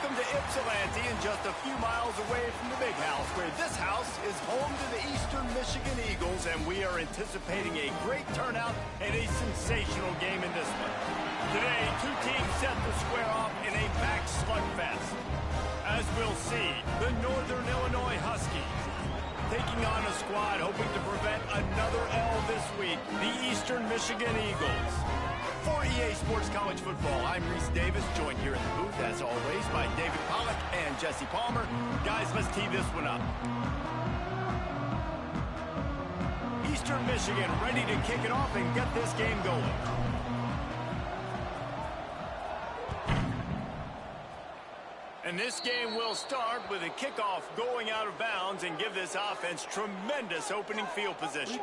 Welcome to Ypsilanti, and just a few miles away from the big house, where this house is home to the Eastern Michigan Eagles, and we are anticipating a great turnout and a sensational game in this one. Today, two teams set to square off in a back slugfest. As we'll see, the Northern Illinois Huskies taking on a squad hoping to prevent another L this week, the Eastern Michigan Eagles. For EA Sports College Football, I'm Reese Davis, joined here in the booth, as always, by David Pollack and Jesse Palmer. Guys, let's tee this one up. Eastern Michigan ready to kick it off and get this game going. And this game will start with a kickoff going out of bounds and give this offense tremendous opening field position.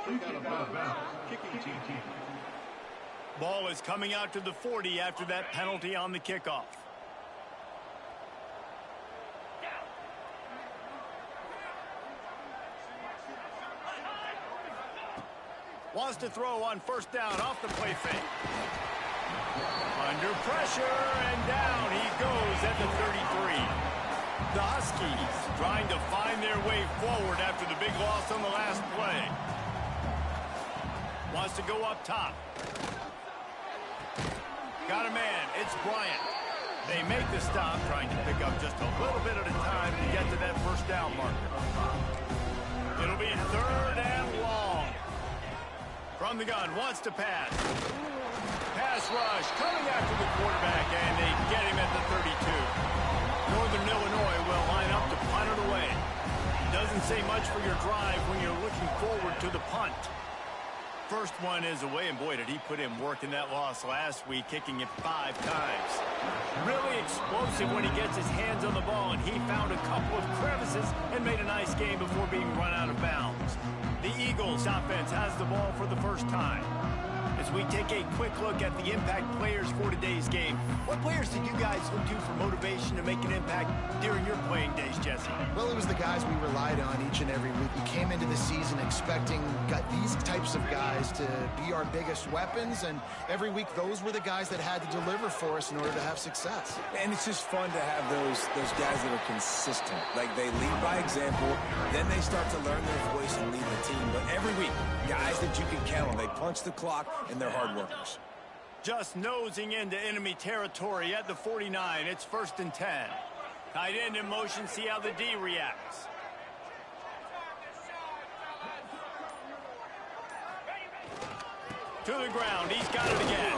Ball is coming out to the 40 after that penalty on the kickoff. Wants to throw on first down off the play fake. Under pressure, and down he goes at the 33. The Huskies trying to find their way forward after the big loss on the last play. Wants to go up top. Got a man, it's Bryant. They make the stop, trying to pick up just a little bit at a time to get to that first down marker. It'll be third and long. From the gun, wants to pass. Pass rush, coming after the quarterback, and they get him at the 32. Northern Illinois will line up to punt it away. Doesn't say much for your drive when you're looking forward to the punt. First one is away, and boy, did he put in work in that loss last week, kicking it 5 times. Really explosive when he gets his hands on the ball, and he found a couple of crevices and made a nice game before being run out of bounds. The Eagles offense has the ball for the first time. As we take a quick look at the impact players for today's game, what players did you guys look to for motivation to make an impact during your playing days, Jesse? Well, it was the guys we relied on each and every week. We came into the season expecting these types of guys to be our biggest weapons, and every week those were the guys that had to deliver for us in order to have success. And it's just fun to have those guys that are consistent. Like, they lead by example, then they start to learn their voice and lead the team. But every week, guys that you can count on, they punch the clock, and they're hard workers. Just nosing into enemy territory at the 49. It's 1st and 10. Tight end in motion, see how the D reacts. To the ground, he's got it again.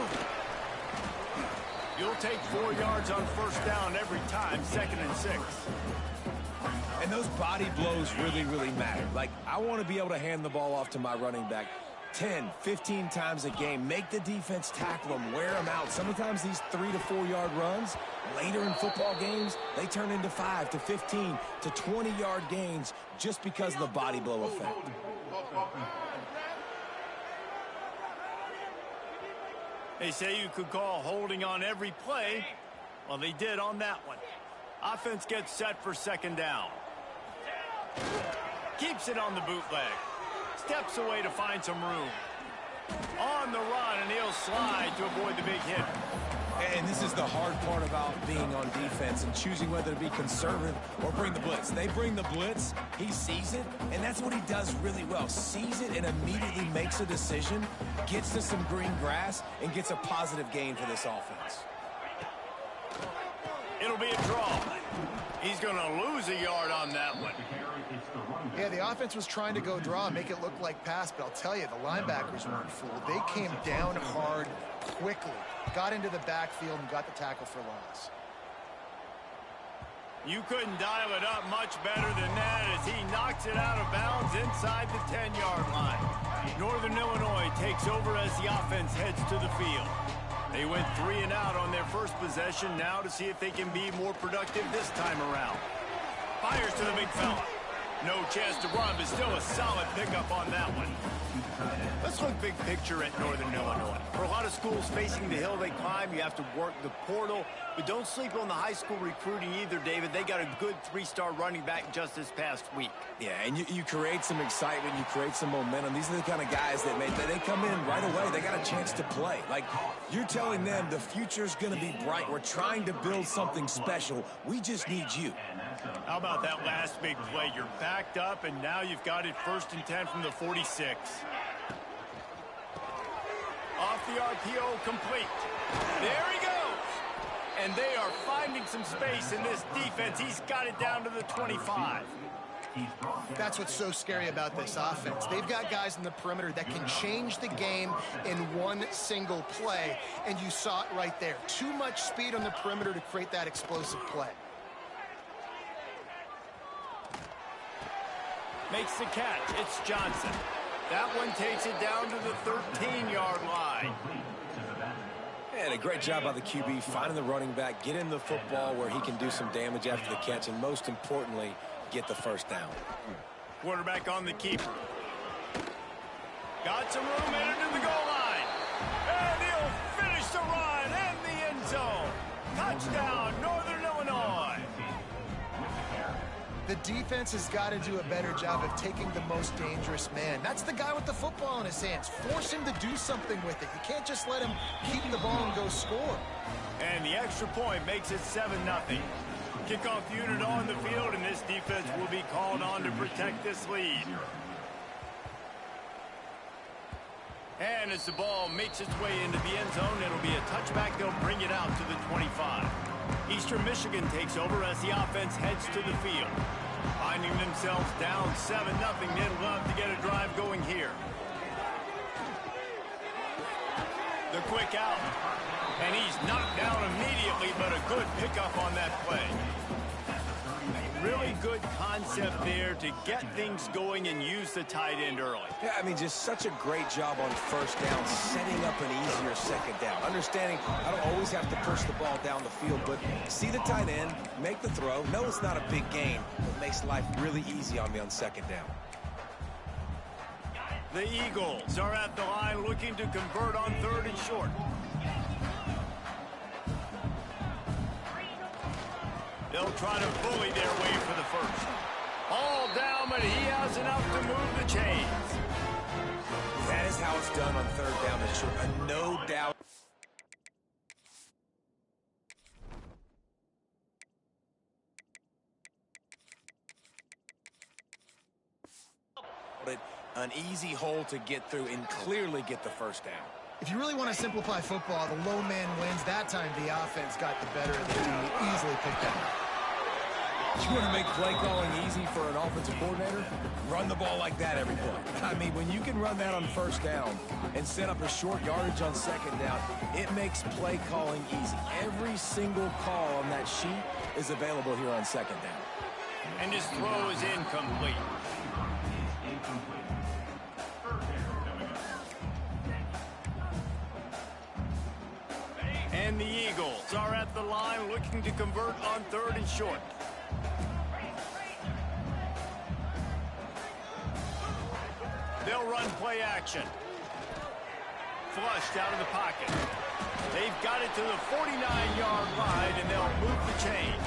You'll take 4 yards on first down every time, 2nd and 6. And those body blows really, really matter. Like, I want to be able to hand the ball off to my running back 10, 15 times a game. Make the defense tackle them, wear them out. Sometimes these 3 to 4 yard runs, later in football games, they turn into 5 to 15 to 20 yard gains just because of the body blow effect. They say you could call holding on every play. Well, they did on that one. Offense gets set for 2nd down. Keeps it on the bootleg. Steps away to find some room. On the run, and he'll slide to avoid the big hit. And this is the hard part about being on defense and choosing whether to be conservative or bring the blitz. They bring the blitz, he sees it, and that's what he does really well. Sees it and immediately makes a decision, gets to some green grass, and gets a positive gain for this offense. It'll be a draw. He's going to lose a yard on that one. Yeah, the offense was trying to go draw, make it look like pass, but I'll tell you, the linebackers weren't fooled. They came down hard quickly, got into the backfield, and got the tackle for loss. You couldn't dial it up much better than that as he knocks it out of bounds inside the 10-yard line. Northern Illinois takes over as the offense heads to the field. They went 3 and out on their first possession, now to see if they can be more productive this time around. Fires to the big fella. No chance to run, but still a solid pickup on that one. Let's look big picture at Northern Illinois. For a lot of schools facing the hill they climb, you have to work the portal. But don't sleep on the high school recruiting either, David. They got a good 3-star running back just this past week. Yeah, and you create some excitement, you create some momentum. These are the kind of guys that they come in right away. They got a chance to play. Like, you're telling them the future's going to be bright. We're trying to build something special. We just need you. How about that last big play? You're backed up, and now you've got it 1st and 10 from the 46. Off the RPO, complete. There he goes. And they are finding some space in this defense. He's got it down to the 25. That's what's so scary about this offense. They've got guys in the perimeter that can change the game in one single play, and you saw it right there. Too much speed on the perimeter to create that explosive play. Makes the catch. It's Johnson. That one takes it down to the 13-yard line. And a great job by the QB finding the running back, getting the football where he can do some damage after the catch, and most importantly, get the first down. Quarterback on the keeper. Got some room in into the goal line. And he'll finish the run in the end zone. Touchdown, Northern Illinois. The defense has got to do a better job of taking the most dangerous man. That's the guy with the football in his hands. Force him to do something with it. You can't just let him keep the ball and go score. And the extra point makes it 7-0. Kickoff unit on the field, and this defense will be called on to protect this lead. And as the ball makes its way into the end zone, it'll be a touchback. They'll bring it out to the 25. Eastern Michigan takes over as the offense heads to the field. Finding themselves down 7-0, they'd love to get a drive going here. The quick out. And he's knocked down immediately, but a good pickup on that play. Really good concept there to get things going and use the tight end early. Yeah, I mean, just such a great job on first down, setting up an easier second down. Understanding I don't always have to push the ball down the field, but see the tight end, make the throw. No, it's not a big gain, but makes life really easy on me on second down. The Eagles are at the line looking to convert on 3rd and short. They'll try to bully their way for the first. All down, but he has enough to move the chains. That is how it's done on 3rd down and short. No doubt. But an easy hole to get through and clearly get the first down. If you really want to simplify football, the low man wins. That time the offense got the better of the team. Easily picked up. You want to make play calling easy for an offensive coordinator? Run the ball like that every play. I mean, when you can run that on first down and set up a short yardage on second down, it makes play calling easy. Every single call on that sheet is available here on second down. And his throw is incomplete. And the Eagles are at the line looking to convert on 3rd and short. They'll run play action. Flushed out of the pocket. They've got it to the 49-yard line, and they'll move the chains.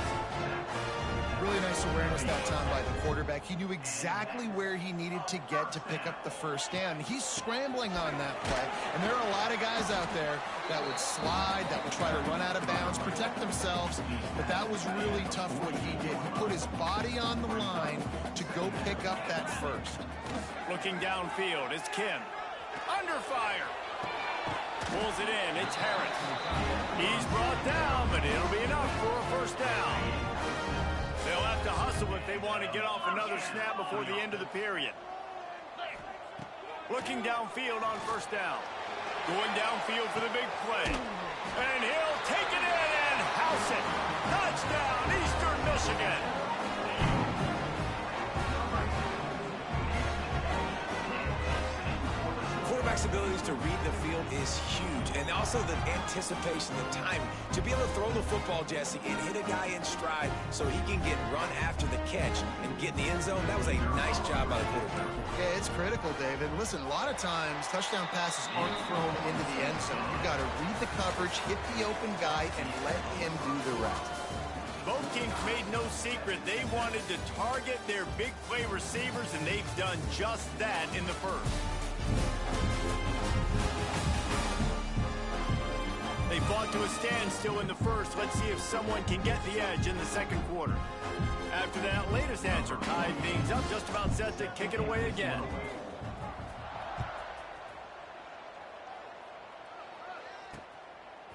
Really nice awareness that time by the quarterback. He knew exactly where he needed to get to pick up the first down. He's scrambling on that play, and there are a lot of guys out there that would slide, that would try to run out of bounds, protect themselves, but that was really tough what he did. He put his body on the line to go pick up that first. Looking downfield, it's Kim. Under fire. Pulls it in, it's Harris. He's brought down, but it'll be enough for a first down. They'll have to hustle if they want to get off another snap before the end of the period. Looking downfield on first down. Going downfield for the big play. And he'll take it in and house it. Touchdown, Eastern Michigan. Quarterbacks flexibility to read the field is huge. And also the anticipation, the timing. To be able to throw the football, Jesse, and hit a guy in stride so he can get run after the catch and get in the end zone, that was a nice job by the quarterback. Yeah, it's critical, David. Listen, a lot of times, touchdown passes aren't thrown into the end zone. You've got to read the coverage, hit the open guy, and let him do the rest. Both teams made no secret they wanted to target their big play receivers, and they've done just that in the first. They fought to a standstill in the first. Let's see if someone can get the edge in the second quarter. After that latest answer tied things up, just about set to kick it away again.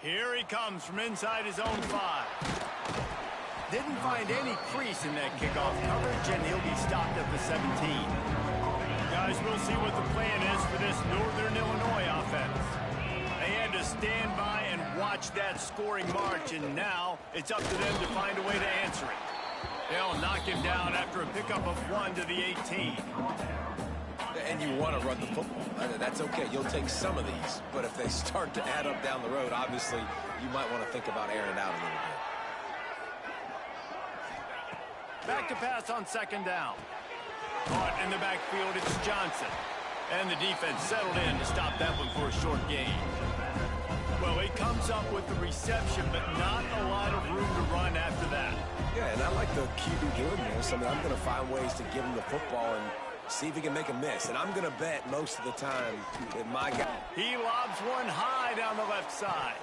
Here he comes from inside his own 5. Didn't find any crease in that kickoff coverage, and he'll be stopped at the 17. Guys, we'll see what the plan is for this Northern Illinois offense. They had to stand by and watch that scoring march, and now it's up to them to find a way to answer it. They'll knock him down after a pickup of 1 to the 18. And you want to run the football. That's okay. You'll take some of these. But if they start to add up down the road, obviously, you might want to think about airing it out a little bit. Back to pass on second down. Caught in the backfield, it's Johnson. And the defense settled in to stop that one for a short gain. Well, he comes up with the reception, but not a lot of room to run after that. Yeah, and I like the QB doing this. I mean, I'm going to find ways to give him the football and see if he can make a miss. And I'm going to bet most of the time that my guy... He lobs one high down the left side.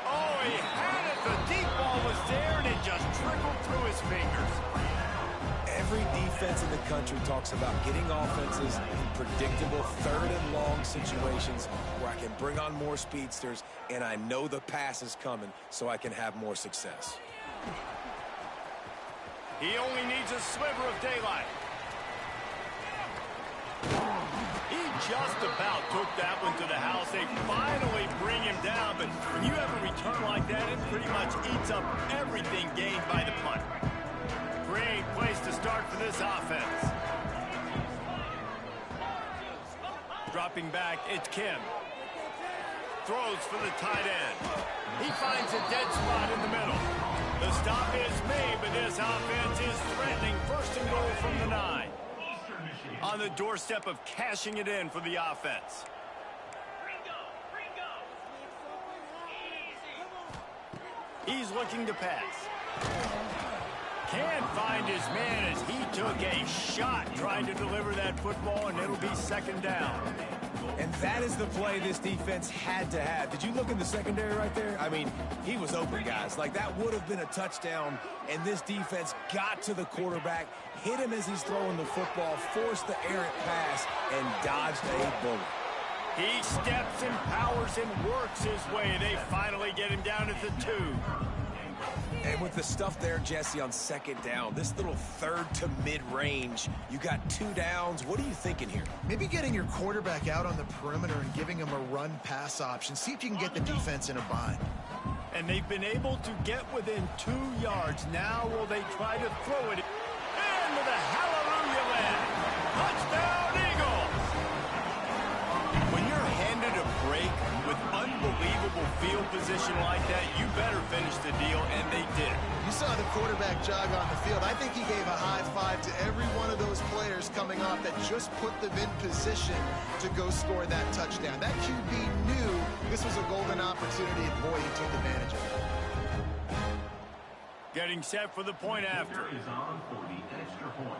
Oh, he had it. The deep ball was there, and it just trickled through his fingers. Every defense in the country talks about getting offenses in predictable third and long situations where I can bring on more speedsters and I know the pass is coming so I can have more success. He only needs a sliver of daylight. He just about took that one to the house. They finally bring him down, but when you have a return like that, it pretty much eats up everything gained by the punt. Great place to start for this offense. Dropping back, it's Kim. Throws for the tight end. He finds a dead spot in the middle. The stop is made, but this offense is threatening first and goal from the 9. On the doorstep of cashing it in for the offense. He's looking to pass. Can't find his man as he took a shot trying to deliver that football, and it'll be second down. And that is the play this defense had to have. Did you look in the secondary right there? I mean, he was open, guys. Like, that would have been a touchdown, and this defense got to the quarterback, hit him as he's throwing the football, forced the errant pass, and dodged a bullet. He steps and powers and works his way. They finally get him down at the 2. And with the stuff there, Jesse, on second down, this little third to mid-range, you got 2 downs. What are you thinking here? Maybe getting your quarterback out on the perimeter and giving him a run-pass option. See if you can get the defense in a bind. And they've been able to get within 2 yards. Now will they try to throw it into the hallelujah land? Touchdown, Eagles! When you're handed a break with unbelievable field position like that, you better finish the deal, and they did. You saw the quarterback jog on the field. I think he gave a high five to every one of those players coming off that just put them in position to go score that touchdown. That QB knew this was a golden opportunity, and boy, he took advantage of it. Getting set for the point after. Is on for the extra point.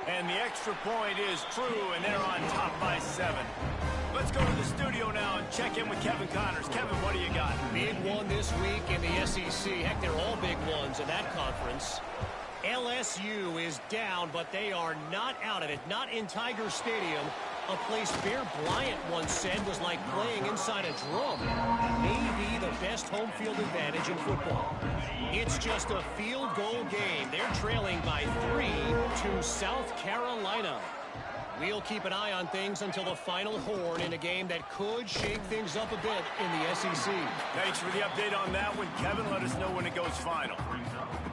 And the extra point is true, and they're on top by 7. Let's go to the studio now and check in with Kevin Connors. Kevin, what do you got? Big one this week in the SEC. Heck, they're all big ones in that conference. LSU is down, but they are not out of it. Not in Tiger Stadium, a place Bear Bryant once said was like playing inside a drum. Maybe the best home field advantage in football. It's just a field goal game. They're trailing by 3 to South Carolina. We'll keep an eye on things until the final horn in a game that could shake things up a bit in the SEC. Thanks for the update on that one, Kevin. Let us know when it goes final.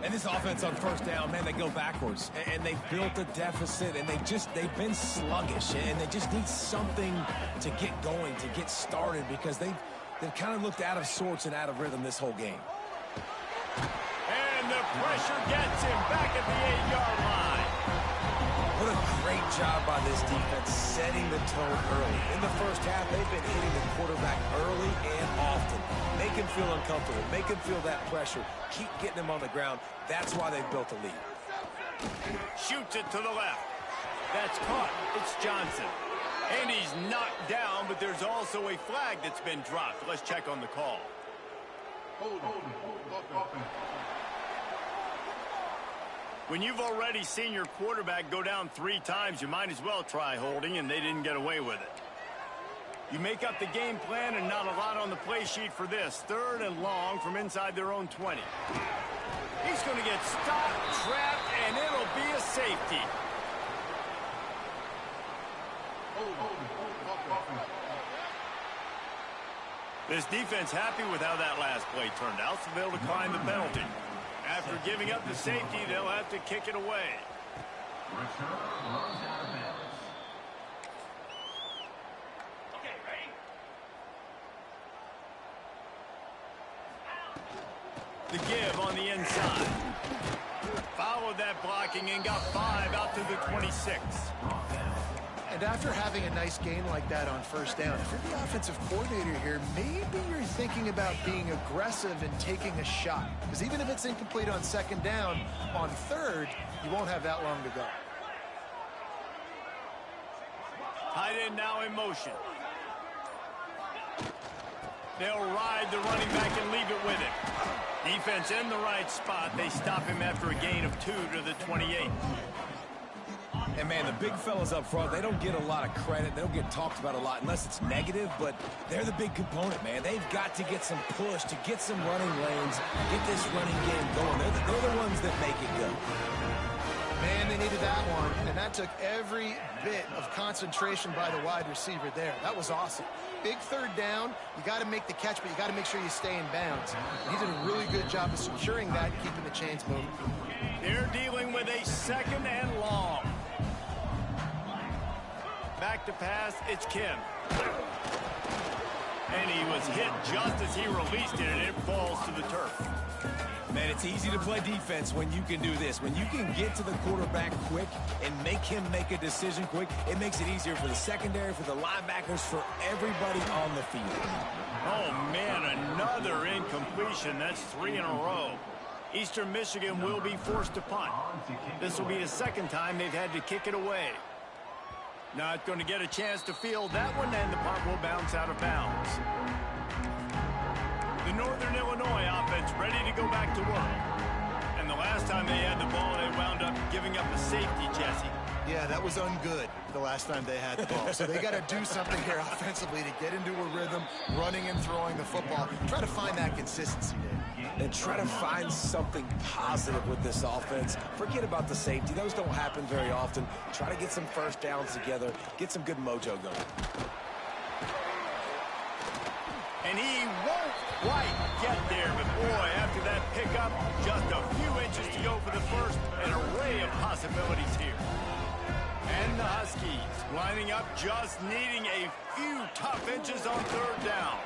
And this offense on first down, man, they go backwards. And they've built a deficit, and they've been sluggish. And they just need something to get going, to get started, because they've kind of looked out of sorts and out of rhythm this whole game. And the pressure gets him back at the 8-yard line. What a great job by this defense setting the tone early. In the first half, they've been hitting the quarterback early and often. Make him feel uncomfortable. Make him feel that pressure. Keep getting him on the ground. That's why they've built a lead. Shoots it to the left. That's caught. It's Johnson. And he's knocked down, but there's also a flag that's been dropped. Let's check on the call. When you've already seen your quarterback go down 3 times, you might as well try holding, and they didn't get away with it. You make up the game plan and not a lot on the play sheet for this. 3rd and long from inside their own 20. He's going to get stopped, trapped, and it'll be a safety. This defense happy with how that last play turned out, so they'll decline the penalty. After giving up the safety, they'll have to kick it away. The give on the inside. Followed that blocking and got 5 out to the 26. And after having a nice gain like that on first down, if you're the offensive coordinator here, maybe you're thinking about being aggressive and taking a shot. Because even if it's incomplete on 2nd down, on 3rd, you won't have that long to go. Tight end now in motion. They'll ride the running back and leave it with him. Defense in the right spot. They stop him after a gain of 2 to the 28. And, man, the big fellas up front, they don't get a lot of credit. They don't get talked about a lot unless it's negative, but they're the big component, man. They've got to get some push, to get some running lanes, get this running game going. They're the ones that make it go. Man, they needed that one, and that took every bit of concentration by the wide receiver there. That was awesome. Big 3rd down. You got to make the catch, but you got to make sure you stay in bounds. He did a really good job of securing that and keeping the chains moving. They're dealing with a 2nd and long. Back to pass, it's Kim. And he was hit just as he released it, and it falls to the turf. Man, it's easy to play defense when you can do this. When you can get to the quarterback quick and make him make a decision quick, it makes it easier for the secondary, for the linebackers, for everybody on the field. Oh, man, another incompletion. That's 3 in a row. Eastern Michigan will be forced to punt. This will be the 2nd time they've had to kick it away. Not going to get a chance to field that one, and the punt will bounce out of bounds. The Northern Illinois offense ready to go back to work. And the last time they had the ball, they wound up giving up a safety, Jesse. Yeah, that was ungood the last time they had the ball. So they got to do something here offensively to get into a rhythm, running and throwing the football. Try to find that consistency, Dave. And try to find something positive with this offense. Forget about the safety. Those don't happen very often. Try to get some first downs together. Get some good mojo going. And he won't quite get there. But, boy, after that pickup, just a few inches to go for the first. An array of possibilities here. And the Huskies lining up, just needing a few tough inches on 3rd down.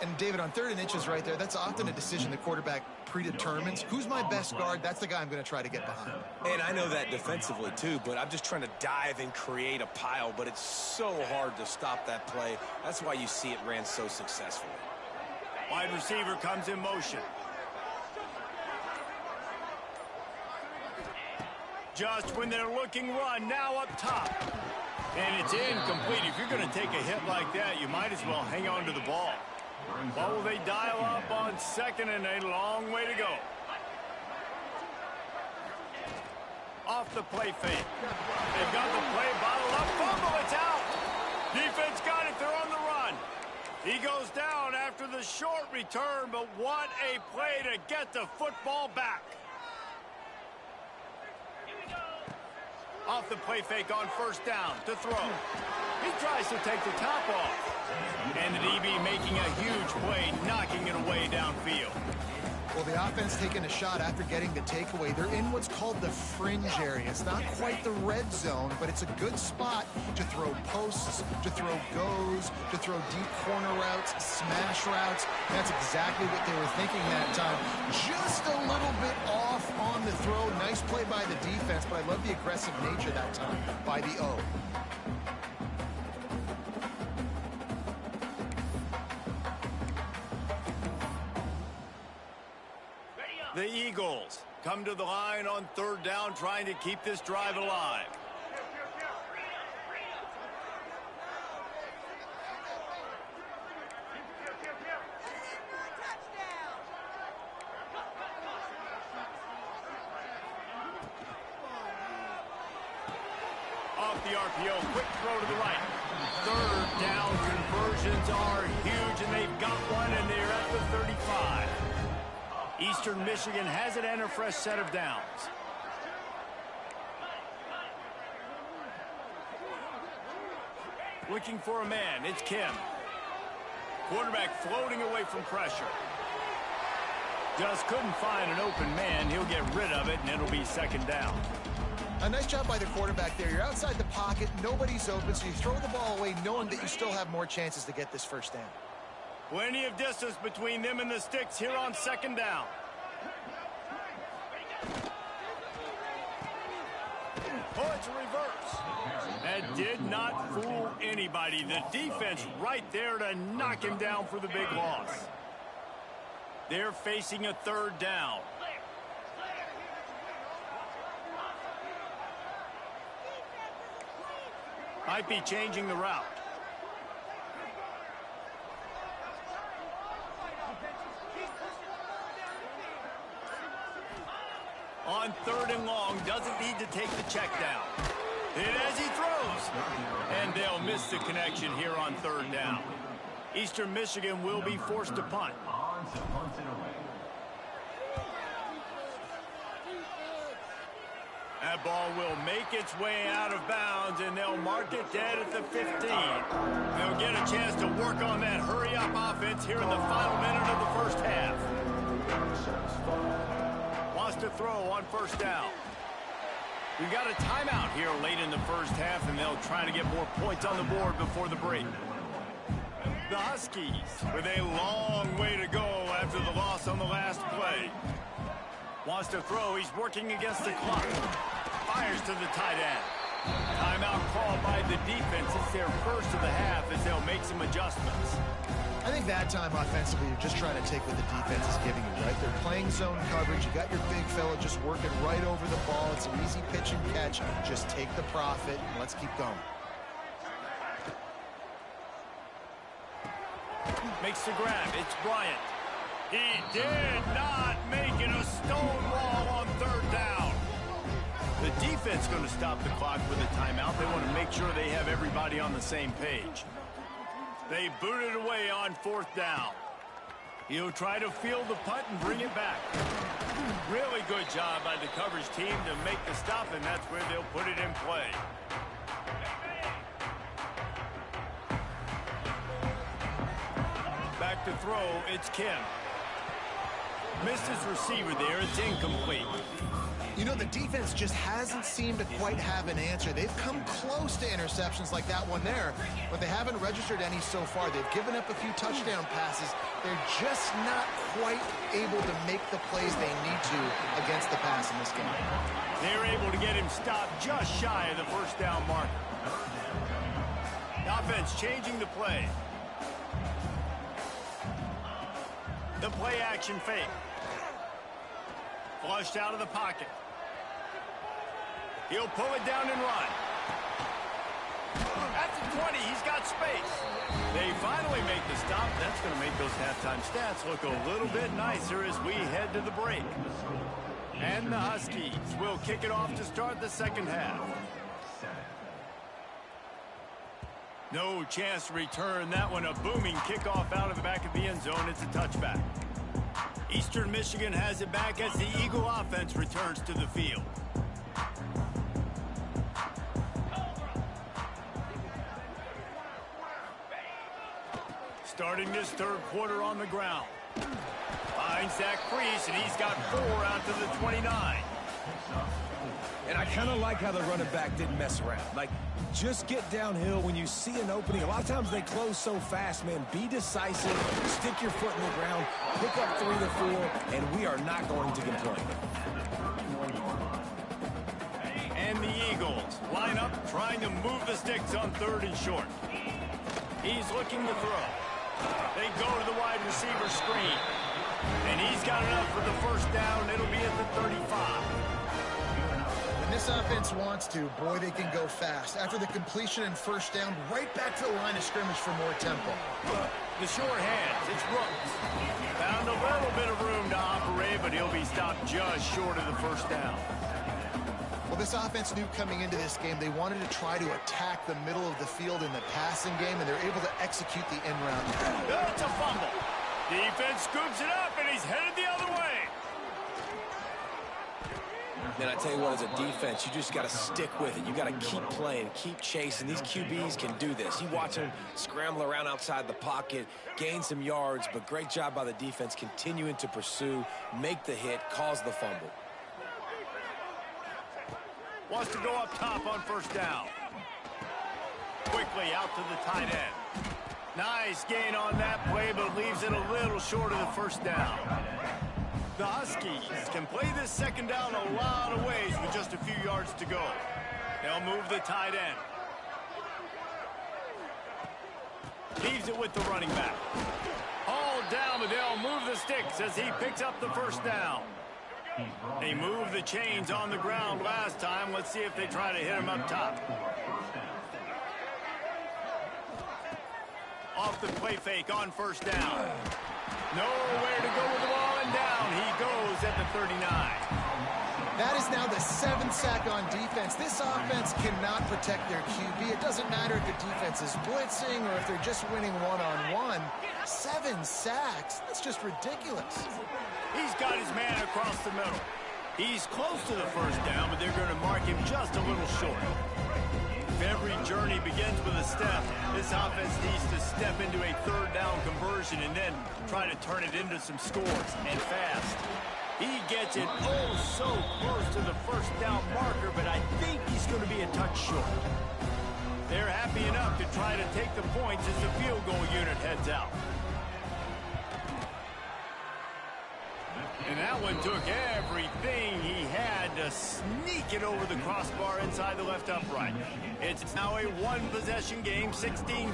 And, David, on 3rd and inches right there, that's often a decision the quarterback predetermines. Who's my best guard? That's the guy I'm going to try to get behind. And I know that defensively, too, but I'm just trying to dive and create a pile, but it's so hard to stop that play. That's why you see it ran so successfully. Wide receiver comes in motion. Just when they're looking run, now up top. And it's incomplete. If you're going to take a hit like that, you might as well hang on to the ball. What will they dial up on 2nd and a long way to go? Off the play fake. They've got the play bottled up. Fumble, it's out. Defense got it. They're on the run. He goes down after the short return, but what a play to get the football back. Off the play fake on first down to throw. He tries to take the top off. And the DB making a huge play, knocking it away downfield. Well, the offense taking a shot after getting the takeaway. They're in what's called the fringe area. It's not quite the red zone, but it's a good spot to throw posts, to throw goes, to throw deep corner routes, smash routes. That's exactly what they were thinking that time. Just a little bit off on the throw. Nice play by the defense, but I love the aggressive nature that time by the O. The Eagles come to the line on third down, trying to keep this drive alive. Off the RPO, quick throw to the right. Third down conversions are huge, and they've got one, and they're at the 35. Eastern Michigan has it and a fresh set of downs. Looking for a man, it's Kim. Quarterback floating away from pressure. Just couldn't find an open man. He'll get rid of it, and it'll be second down. A nice job by the quarterback there. You're outside the pocket, nobody's open, so you throw the ball away knowing that you still have more chances to get this first down. Plenty of distance between them and the sticks here on second down. Oh, it's a reverse. That did not fool anybody. The defense right there to knock him down for the big loss. They're facing a third down. Might be changing the route. On third and long, doesn't need to take the check down. Hit as he throws. And they'll miss the connection here on third down. Eastern Michigan will be forced to punt. That ball will make its way out of bounds, and they'll mark it dead at the 15. They'll get a chance to work on that hurry-up offense here in the final minute of the first half. Wants to throw on first down. We've got a timeout here late in the first half, and they'll try to get more points on the board before the break. The Huskies with a long way to go after the loss on the last play. Wants to throw. He's working against the clock. Fires to the tight end. Timeout called by the defense. It's their first of the half as they'll make some adjustments. I think that time offensively, you're just trying to take what the defense is giving you, right? They're playing zone coverage. You got your big fella just working right over the ball. It's an easy pitch and catch. Just take the profit and let's keep going. Makes the grab. It's Bryant. He did not make it a stone wall on third down. The defense going to stop the clock with a timeout. They want to make sure they have everybody on the same page. They boot it away on fourth down. He'll try to field the punt and bring it back. Really good job by the coverage team to make the stop, and that's where they'll put it in play. Back to throw, it's Kim. Missed his receiver there, it's incomplete. You know, the defense just hasn't seemed to quite have an answer. They've come close to interceptions like that one there, but they haven't registered any so far. They've given up a few touchdown passes. They're just not quite able to make the plays they need to against the pass in this game. They're able to get him stopped just shy of the first down mark. The offense changing the play. The play action fake. Flushed out of the pocket. He'll pull it down and run. At the 20, he's got space. They finally make the stop. That's going to make those halftime stats look a little bit nicer as we head to the break. And the Huskies will kick it off to start the second half. No chance to return that one. A booming kickoff out of the back of the end zone. It's a touchback. Eastern Michigan has it back as the Eagle offense returns to the field. Starting this third quarter on the ground. Finds that crease, and he's got 4 out to the 29. And I kind of like how the running back didn't mess around. Like, just get downhill when you see an opening. A lot of times they close so fast, man. Be decisive, stick your foot in the ground, pick up 3 to 4, and we are not going to complain. And the Eagles line up, trying to move the sticks on 3rd and short. He's looking to throw. They go to the wide receiver screen. And he's got enough for the first down. It'll be at the 35. When this offense wants to, boy, they can go fast. After the completion and first down, right back to the line of scrimmage for more tempo. The short hands, it's Rooks. Found a little bit of room to operate, but he'll be stopped just short of the first down. Well, this offense knew coming into this game they wanted to try to attack the middle of the field in the passing game, and they're able to execute the in-route. It's a fumble. Defense scoops it up, and he's headed the other way. And I tell you what, as a defense, you just got to stick with it. You got to keep playing, keep chasing. These QBs can do this. You watch them scramble around outside the pocket, gain some yards, but great job by the defense continuing to pursue, make the hit, cause the fumble. Wants to go up top on first down. Quickly out to the tight end. Nice gain on that play, but leaves it a little short of the first down. The Huskies can play this second down a lot of ways with just a few yards to go. They'll move the tight end. Leaves it with the running back. Hauled down, but they'll move the sticks as he picks up the first down. They moved the chains on the ground last time. Let's see if they try to hit him up top. Off the play fake on first down. Nowhere to go with the ball, and down he goes at the 39. That is now the 7th sack on defense. This offense cannot protect their QB. It doesn't matter if the defense is blitzing or if they're just winning one-on-one. 7 sacks. That's just ridiculous. He's got his man across the middle. He's close to the first down, but they're going to mark him just a little short. Every journey begins with a step. This offense needs to step into a 3rd down conversion and then try to turn it into some scores, and fast. He gets it oh so close to the first down marker, but I think he's going to be a touch short. They're happy enough to try to take the points as the field goal unit heads out. And that one took everything he had to sneak it over the crossbar inside the left upright. It's now a 1-possession game, 16-10.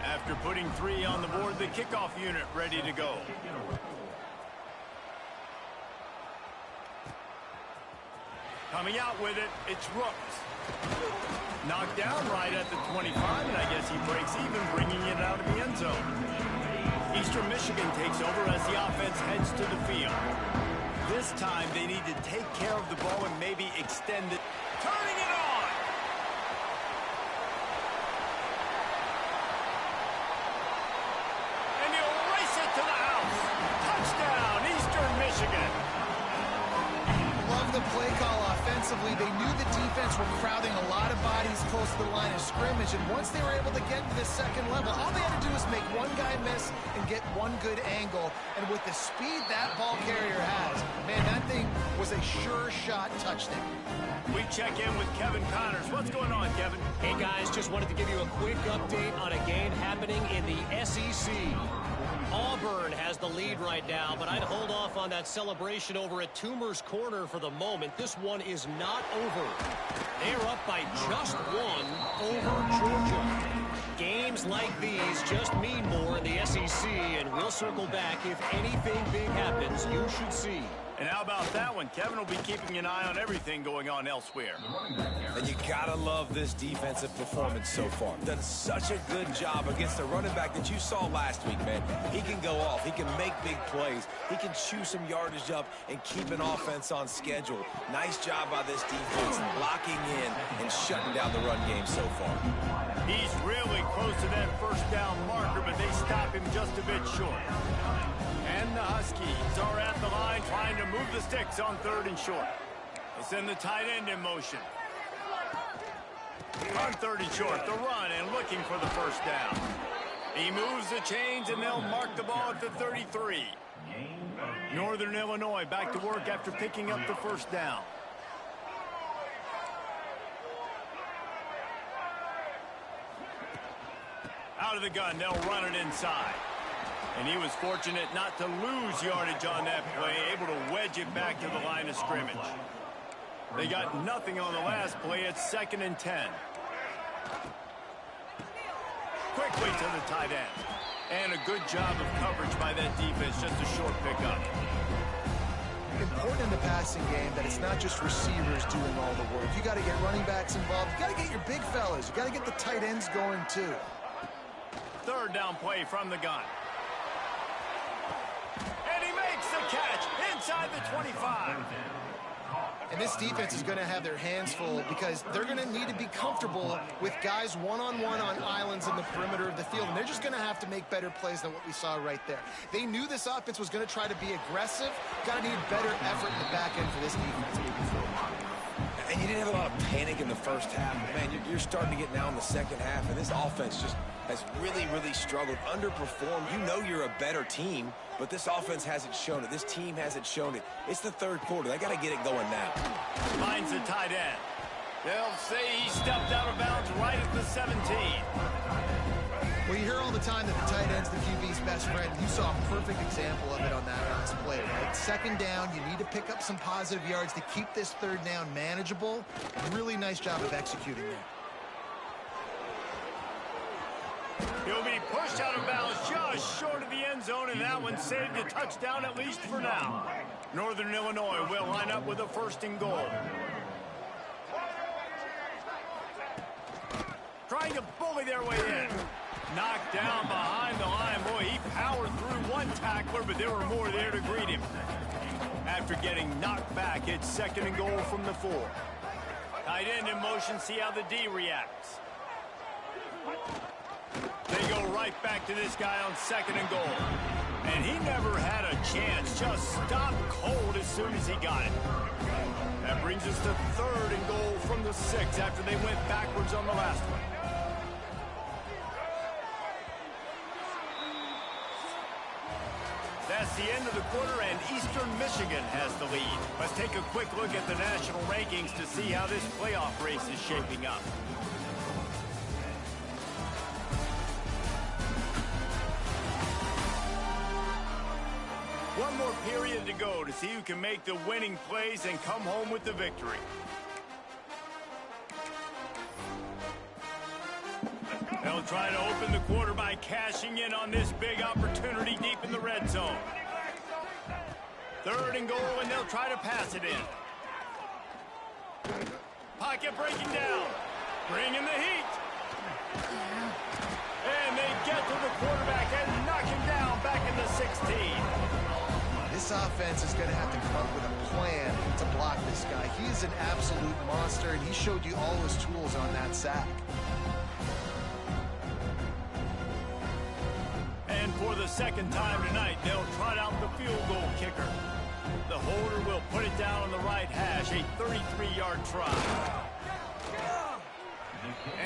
After putting 3 on the board, the kickoff unit ready to go. Coming out with it, it's Rooks. Knocked down right at the 25, and I guess he breaks even, bringing it out of the end zone. Eastern Michigan takes over as the offense heads to the field. This time, they need to take care of the ball and maybe extend it. Turning it on! And he'll race it to the house. Touchdown, Eastern Michigan. Love the play call offensively. They knew the defense were crowding a lot of bodies close to the line of scrimmage, and once they were able to get to the second level, all they had to do was make one guy miss and get one good angle. And with the speed that ball carrier has, man, that thing was a sure shot touchdown. We check in with Kevin Connors. What's going on, Kevin? Hey, guys, just wanted to give you a quick update on a game happening in the SEC. Auburn has the lead right now, but I'd hold off on that celebration over at Toomer's Corner for the moment. This one is not over. They're up by just 1 over Georgia. Games like these just mean more in the SEC, and we'll circle back if anything big happens you should see. And how about that one? Kevin will be keeping an eye on everything going on elsewhere. And you gotta love this defensive performance so far. Done such a good job against a running back that you saw last week, man. He can go off. He can make big plays. He can chew some yardage up and keep an offense on schedule. Nice job by this defense locking in and shutting down the run game so far. He's really close to that first down marker, but they stop him just a bit short. And the Huskies are at the line trying to move the sticks on 3rd and short. They send the tight end in motion. On 30 short, the run and looking for the first down. He moves the chains, and they'll mark the ball at the 33. Northern Illinois back to work after picking up the first down. Out of the gun, they'll run it inside. And he was fortunate not to lose yardage on that play, able to wedge it back to the line of scrimmage. They got nothing on the last play. It's 2nd and 10. Quickly to the tight end. And a good job of coverage by that defense, just a short pickup. Important in the passing game that it's not just receivers doing all the work. You got to get running backs involved. You got to get your big fellas. You got to get the tight ends going too. 3rd down play from the gun. And he makes the catch inside the 25. And this defense is going to have their hands full because they're going to need to be comfortable with guys one-on-one on islands in the perimeter of the field. And they're just going to have to make better plays than what we saw right there. They knew this offense was going to try to be aggressive. Got to need better effort in the back end for this defense moving forward. And you didn't have a lot of panic in the first half. Man, you're starting to get now in the second half, and this offense just has really, really struggled, underperformed. You know you're a better team, but this offense hasn't shown it. This team hasn't shown it. It's the 3rd quarter. They got to get it going now. Finds the tight end. They'll say he stepped out of bounds right at the 17. Well, you hear all the time that the tight end's the QB's best friend. You saw a perfect example of it on that last play, right? 2nd down, you need to pick up some positive yards to keep this 3rd down manageable. Really nice job of executing there. He'll be pushed out of bounds just short of the end zone, and that one saved a touchdown at least for now. Northern Illinois will line up with a 1st and goal. Trying to bully their way in. Knocked down behind the line. Boy, he powered through one tackler, but there were more there to greet him. After getting knocked back, it's 2nd and goal from the 4. Tight end in motion, see how the D reacts. They go right back to this guy on 2nd and goal. And he never had a chance, just stopped cold as soon as he got it. That brings us to 3rd and goal from the 6 after they went backwards on the last one. That's the end of the quarter, and Eastern Michigan has the lead. Let's take a quick look at the national rankings to see how this playoff race is shaping up. One more period to go to see who can make the winning plays and come home with the victory. They'll try to open the quarter by cashing in on this big opportunity deep in the red zone. 3rd and goal, and they'll try to pass it in. Pocket breaking down. Bringing the heat. And they get to the quarterback and knock him down back in the 16. This offense is going to have to come up with a plan to block this guy. He is an absolute monster, and he showed you all his tools on that sack. And for the 2nd time tonight, they'll trot out the field goal kicker. The holder will put it down on the right hash, a 33-yard try.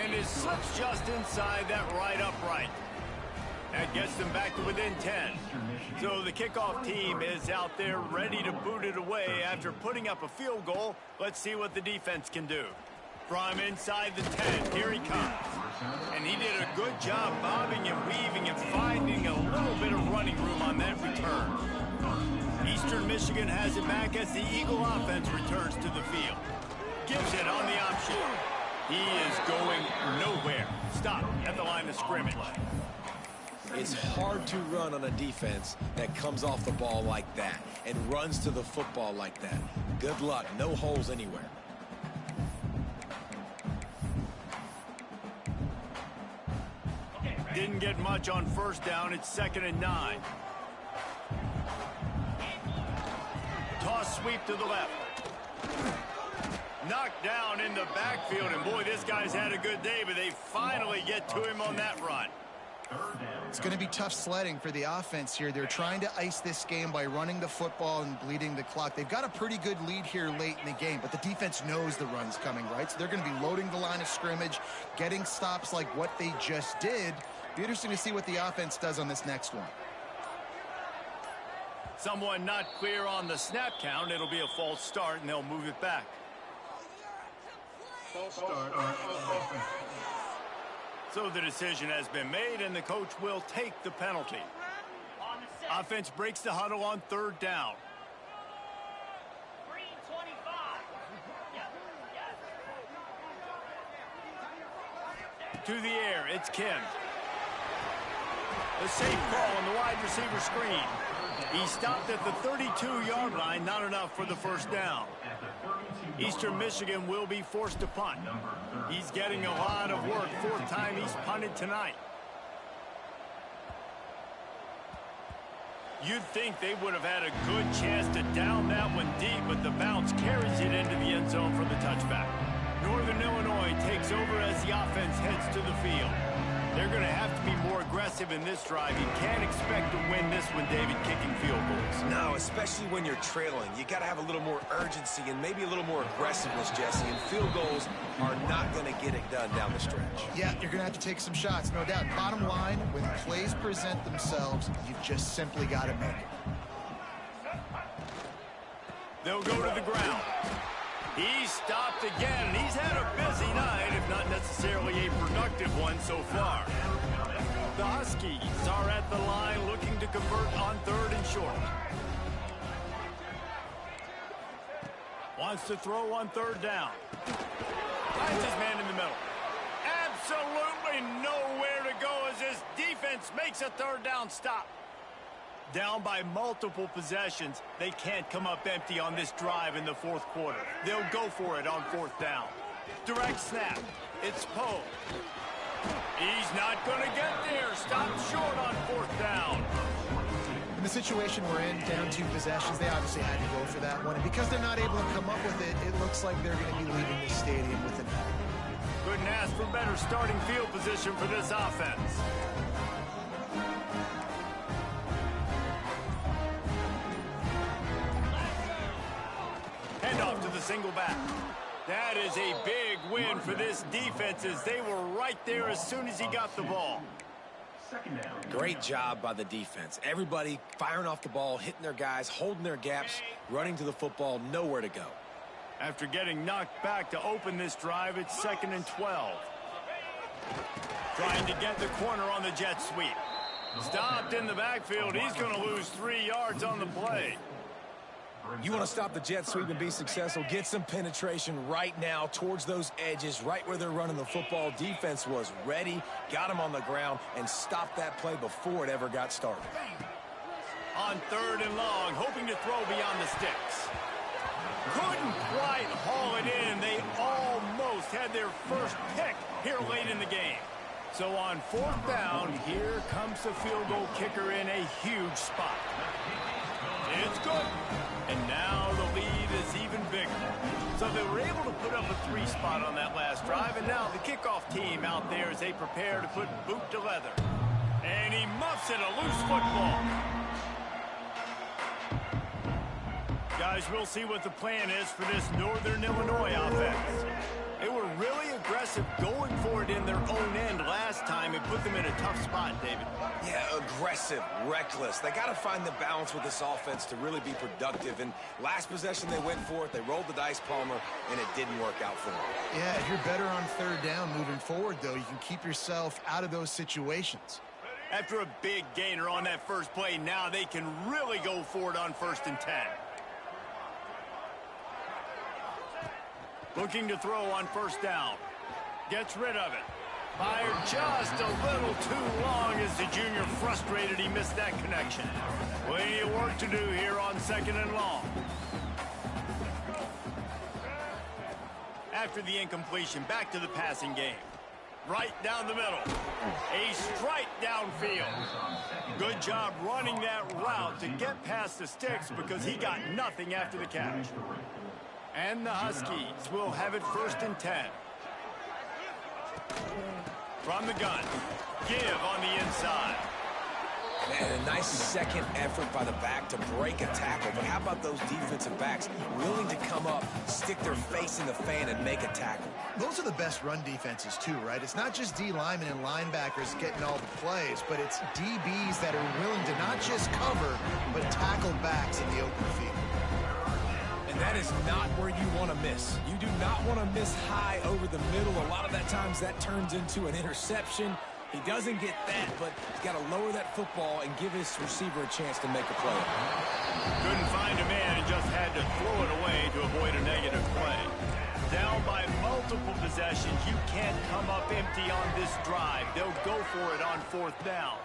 And it slips just inside that right upright. That gets them back to within 10. So the kickoff team is out there ready to boot it away after putting up a field goal. Let's see what the defense can do. From inside the 10, here he comes. And he did a good job bobbing and weaving and finding a little bit of running room on that return. Eastern Michigan has it back as the Eagle offense returns to the field. Gives it on the option. He is going nowhere. Stop at the line of scrimmage. It's hard to run on a defense that comes off the ball like that and runs to the football like that. Good luck. No holes anywhere. Didn't get much on 1st down. It's 2nd and 9. Toss sweep to the left. Knocked down in the backfield, and boy, this guy's had a good day, but they finally get to him on that run. It's going to be tough sledding for the offense here. They're trying to ice this game by running the football and bleeding the clock. They've got a pretty good lead here late in the game, but the defense knows the run's coming, right? So they're going to be loading the line of scrimmage, getting stops like what they just did. Be interesting to see what the offense does on this next one. Someone not clear on the snap count. It'll be a false start, and they'll move it back. False start on offense. So the decision has been made, and the coach will take the penalty. Offense breaks the huddle on third down. To the air, it's Ken. The safe call on the wide receiver screen. He stopped at the 32-yard line, not enough for the first down. Eastern Michigan will be forced to punt. He's getting a lot of work. Fourth time he's punted tonight. You'd think they would have had a good chance to down that one deep, but the bounce carries it into the end zone for the touchback. Northern Illinois takes over as the offense heads to the field. They're going to have to be more aggressive in this drive. You can't expect to win this one, David, kicking field goals. No, especially when you're trailing. You got to have a little more urgency and maybe a little more aggressiveness, Jesse. And field goals are not going to get it done down the stretch. Yeah, you're going to have to take some shots, no doubt. Bottom line, when plays present themselves, you've just simply got to make it. They'll go to the ground. He's stopped again. He's had a busy night, if not necessarily a productive one so far. The Huskies are at the line looking to convert on third and short. Wants to throw on third down. Finds his man in the middle. Absolutely nowhere to go as his defense makes a third down stop. Down by multiple possessions, they can't come up empty on this drive in the fourth quarter. They'll go for it on fourth down. Direct snap. It's Poe. He's not going to get there. Stopped short on fourth down. In the situation we're in, down 2 possessions, they obviously had to go for that one. And because they're not able to come up with it, it looks like they're going to be leaving this stadium with an L. Couldn't ask for better starting field position for this offense. Off to the single back. That is a big win for this defense as they were right there as soon as he got the ball. Great job by the defense. Everybody firing off the ball, hitting their guys, holding their gaps, running to the football, nowhere to go. After getting knocked back to open this drive, it's 2nd and 12. Trying to get the corner on the jet sweep. Stopped in the backfield. He's going to lose 3 yards on the play. You want to stop the jet sweep and be successful, get some penetration right now towards those edges, right where they're running the football. Defense was ready, got him on the ground, and stopped that play before it ever got started. On 3rd and long, hoping to throw beyond the sticks. Couldn't quite haul it in. They almost had their first pick here late in the game. So on 4th down, here comes the field goal kicker in a huge spot. It's good. And now the lead is even bigger. So they were able to put up a 3 spot on that last drive, and now the kickoff team out there as they prepare to put boot to leather. And he muffs it, a loose football. Guys, we'll see what the plan is for this Northern Illinois offense. They were really aggressive going for it in their own end last time. It put them in a tough spot, David. Yeah, aggressive, reckless. They got to find the balance with this offense to really be productive. And last possession, they went for it. They rolled the dice, Palmer, and it didn't work out for them. Yeah, if you're better on 3rd down moving forward, though, you can keep yourself out of those situations. After a big gainer on that first play, now they can really go for it on 1st and 10. Looking to throw on 1st down. Gets rid of it. Fired just a little too long as the junior frustrated he missed that connection. Plenty of work to do here on 2nd and long. After the incompletion, back to the passing game. Right down the middle. A strike downfield. Good job running that route to get past the sticks because he got nothing after the catch. And the Huskies will have it 1st and 10. From the gun. Give on the inside. Man, a nice second effort by the back to break a tackle. But how about those defensive backs willing to come up, stick their face in the fan, and make a tackle? Those are the best run defenses, too, right? It's not just D linemen and linebackers getting all the plays, but it's DBs that are willing to not just cover, but tackle backs in the open field. And that is not where you want to miss. You do not want to miss high over the middle. A lot of that times that turns into an interception. He doesn't get that, but he's got to lower that football and give his receiver a chance to make a play. Couldn't find a man and just had to throw it away to avoid a negative play. Down by multiple possessions, you can't come up empty on this drive. They'll go for it on 4th down.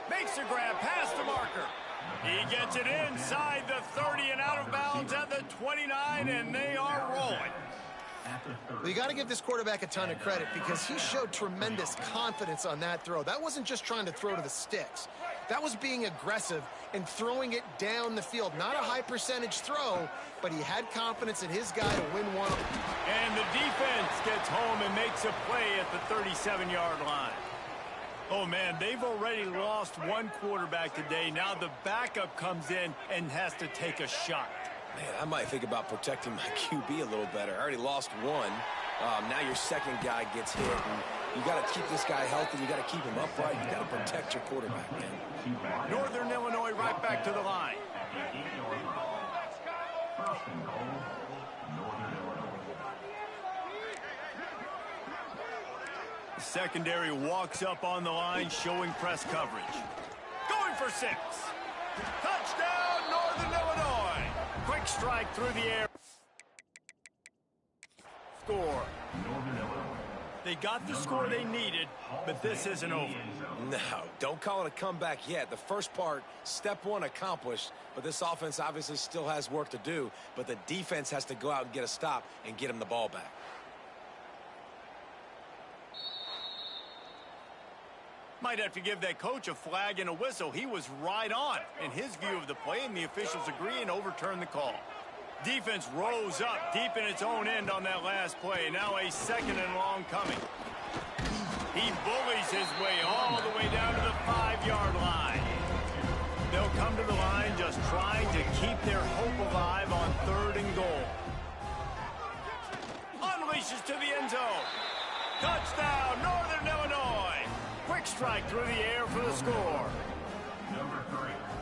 Makes a grab past the marker. He gets it inside the 30 and out of bounds at the 29, and they are rolling. Well, you got to give this quarterback a ton of credit because he showed tremendous confidence on that throw. That wasn't just trying to throw to the sticks. That was being aggressive and throwing it down the field. Not a high percentage throw, but he had confidence in his guy to win one. And the defense gets home and makes a play at the 37-yard line. Oh, man, they've already lost one quarterback today. Now the backup comes in and has to take a shot. Man, I might think about protecting my QB a little better. I already lost one. Now your second guy gets hit. And you got to keep this guy healthy. You got to keep him upright. You got to protect your quarterback, man. Northern Illinois right back to the line. The secondary walks up on the line, showing press coverage. Going for 6. Touchdown, Northern Illinois. Quick strike through the air. Score. They got the score they needed, but this isn't over. No, don't call it a comeback yet. The first part, step 1 accomplished, but this offense obviously still has work to do, but the defense has to go out and get a stop and get him the ball back. Might have to give that coach a flag and a whistle. He was right on in his view of the play, and the officials agree and overturn the call. Defense rose up deep in its own end on that last play. Now a 2nd and long coming. He bullies his way all the way down to the 5-yard line. They'll come to the line just trying to keep their hope alive on 3rd and goal. Unleashes to the end zone. Touchdown, Northern Illinois. Quick strike through the air for the score.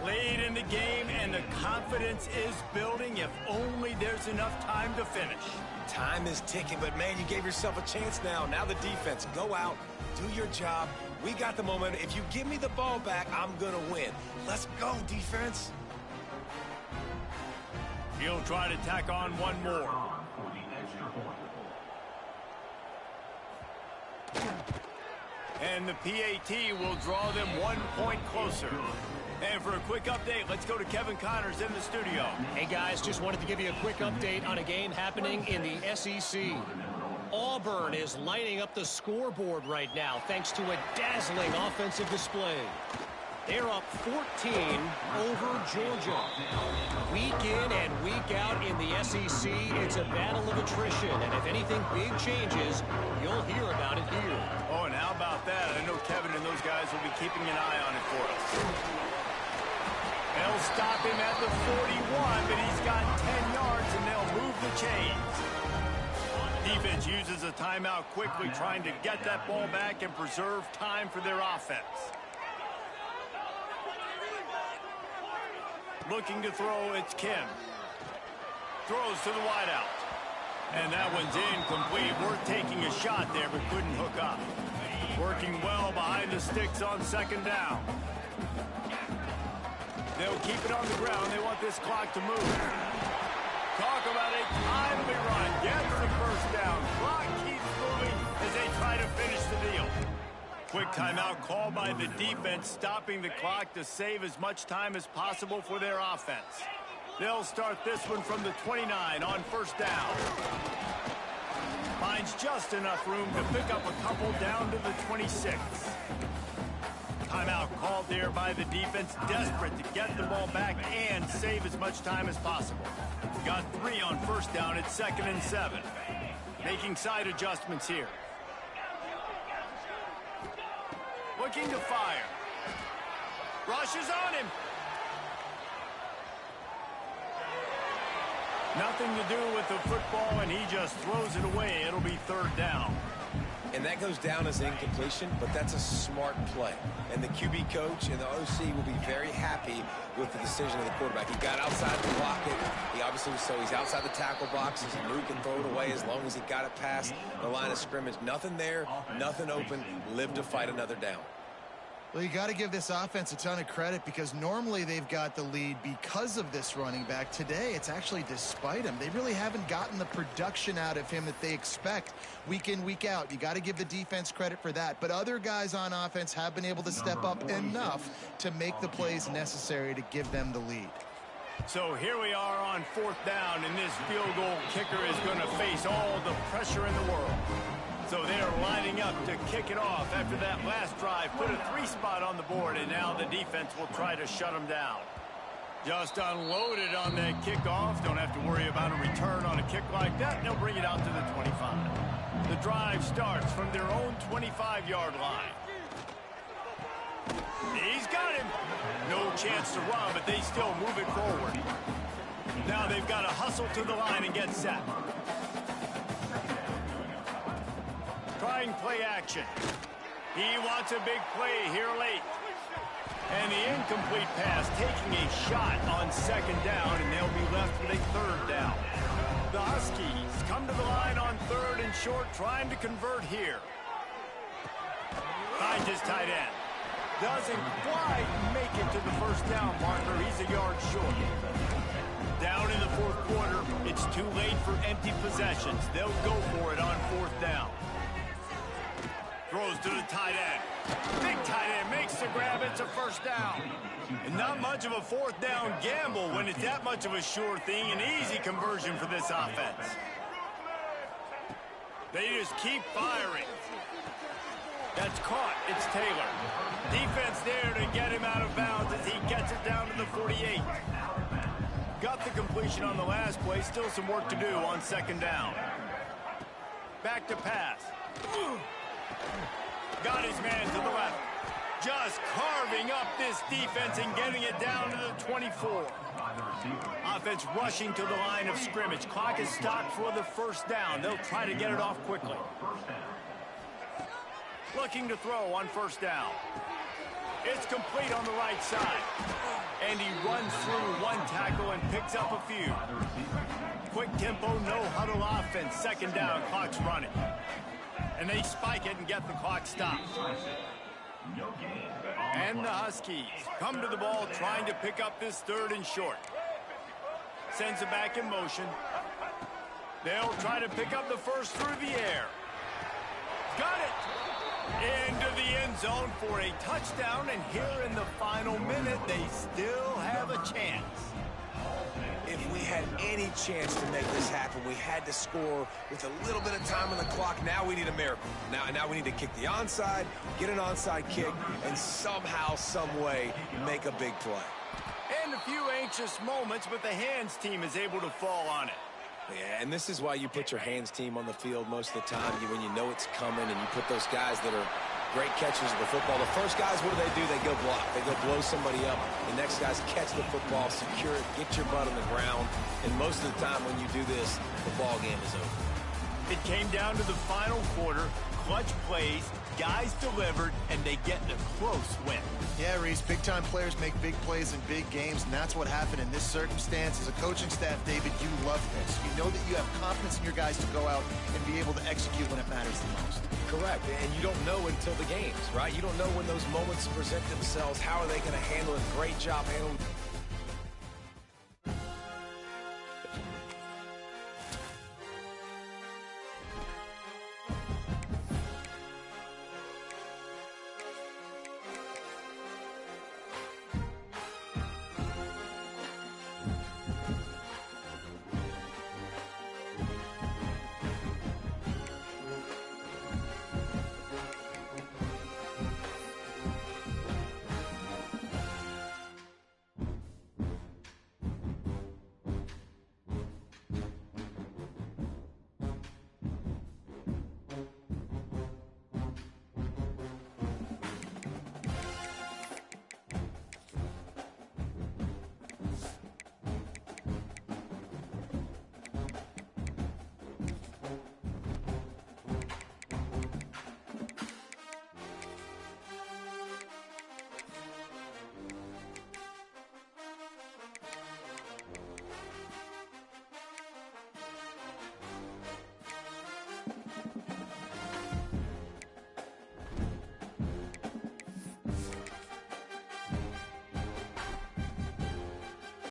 Late in the game, and the confidence is building if only there's enough time to finish. Time is ticking, but, man, you gave yourself a chance now. Now the defense, go out, do your job. We got the momentum. If you give me the ball back, I'm going to win. Let's go, defense. He'll try to tack on one more. And the PAT will draw them 1 point closer. And for a quick update, let's go to Kevin Connors in the studio. Hey, guys, just wanted to give you a quick update on a game happening in the SEC. Auburn is lighting up the scoreboard right now thanks to a dazzling offensive display. They're up 14 over Georgia. Week in and week out in the SEC, it's a battle of attrition. And if anything big changes, you'll hear about it here. Oh, and how about that? I know Kevin and those guys will be keeping an eye on it for us. They'll stop him at the 41, but he's got 10 yards, and they'll move the chains. Defense uses a timeout quickly, trying to get that ball back and preserve time for their offense. Looking to throw, it's Kim. Throws to the wideout. And that one's incomplete. Worth taking a shot there, but couldn't hook up. Working well behind the sticks on 2nd down. They'll keep it on the ground. They want this clock to move. Talk about a timely run. Gets the first down. Clock keeps moving as they try to finish the deal. Quick timeout called by the defense, stopping the clock to save as much time as possible for their offense. They'll start this one from the 29 on 1st down. Finds just enough room to pick up a couple down to the 26. Timeout called there by the defense, desperate to get the ball back and save as much time as possible. Got 3 on 1st down at 2nd and 7. Making side adjustments here. Looking to fire. Rushes on him. Nothing to do with the football, and he just throws it away. It'll be third down. And that goes down as incompletion, but that's a smart play. And the QB coach and the OC will be very happy with the decision of the quarterback. He got outside the pocket. He obviously was so he's outside the tackle box. He knew he can throw it away as long as he got it past the line of scrimmage. Nothing there, nothing open. Live to fight another down. Well, you got to give this offense a ton of credit because normally they've got the lead because of this running back. Today, it's actually despite him. They really haven't gotten the production out of him that they expect week in, week out. You got to give the defense credit for that. But other guys on offense have been able to step up enough to make the plays necessary to give them the lead. So here we are on fourth down, and this field goal kicker is going to face all the pressure in the world. So they're lining up to kick it off after that last drive. Put a 3-spot on the board, and now the defense will try to shut them down. Just unloaded on that kickoff. Don't have to worry about a return on a kick like that. They'll bring it out to the 25. The drive starts from their own 25-yard line. He's got him. No chance to run, but they still move it forward. Now they've got to hustle to the line and get set. Trying play action. He wants a big play here late. And the incomplete pass taking a shot on second down, and they'll be left with a third down. The Huskies come to the line on third and short, trying to convert here. Finds his tight end. Doesn't quite make it to the first down marker. He's a yard short. Down in the fourth quarter, it's too late for empty possessions. They'll go for it on fourth down. Throws to the tight end. Big tight end makes the grab. It's a first down. And not much of a fourth down gamble when it's that much of a sure thing. An easy conversion for this offense. They just keep firing. That's caught. It's Taylor. Defense there to get him out of bounds as he gets it down to the 48. Got the completion on the last play. Still some work to do on second down. Back to pass. Got his man to the left. Just carving up this defense and getting it down to the 24. Offense rushing to the line of scrimmage. Clock is stopped for the first down. They'll try to get it off quickly. Looking to throw on first down. It's complete on the right side. And he runs through one tackle and picks up a few. Quick tempo, no huddle offense. Second down, clock's running. And they spike it and get the clock stopped. And the Huskies come to the ball trying to pick up this third and short. Sends it back in motion. They'll try to pick up the first through the air. Got it! Into the end zone for a touchdown, and here in the final minute, they still have a chance. If we had any chance to make this happen, we had to score with a little bit of time on the clock. Now we need a miracle. Now we need to kick the onside, get an onside kick, and somehow, some way, make a big play. And a few anxious moments, but the hands team is able to fall on it. Yeah, and this is why you put your hands team on the field most of the time, when you know it's coming, and you put those guys that are great catchers of the football. The first guys, what do? They go block. They go blow somebody up. The next guys catch the football, secure it, get your butt on the ground. And most of the time when you do this, the ball game is over. It came down to the final quarter. Clutch plays, guys delivered, and they get a close win. Yeah, Reese, big-time players make big plays in big games, and that's what happened in this circumstance. As a coaching staff, David, you love this. You know that you have confidence in your guys to go out and be able to execute when it matters the most. Correct, and you don't know until the games, right? You don't know when those moments present themselves. How are they going to handle it? Great job handling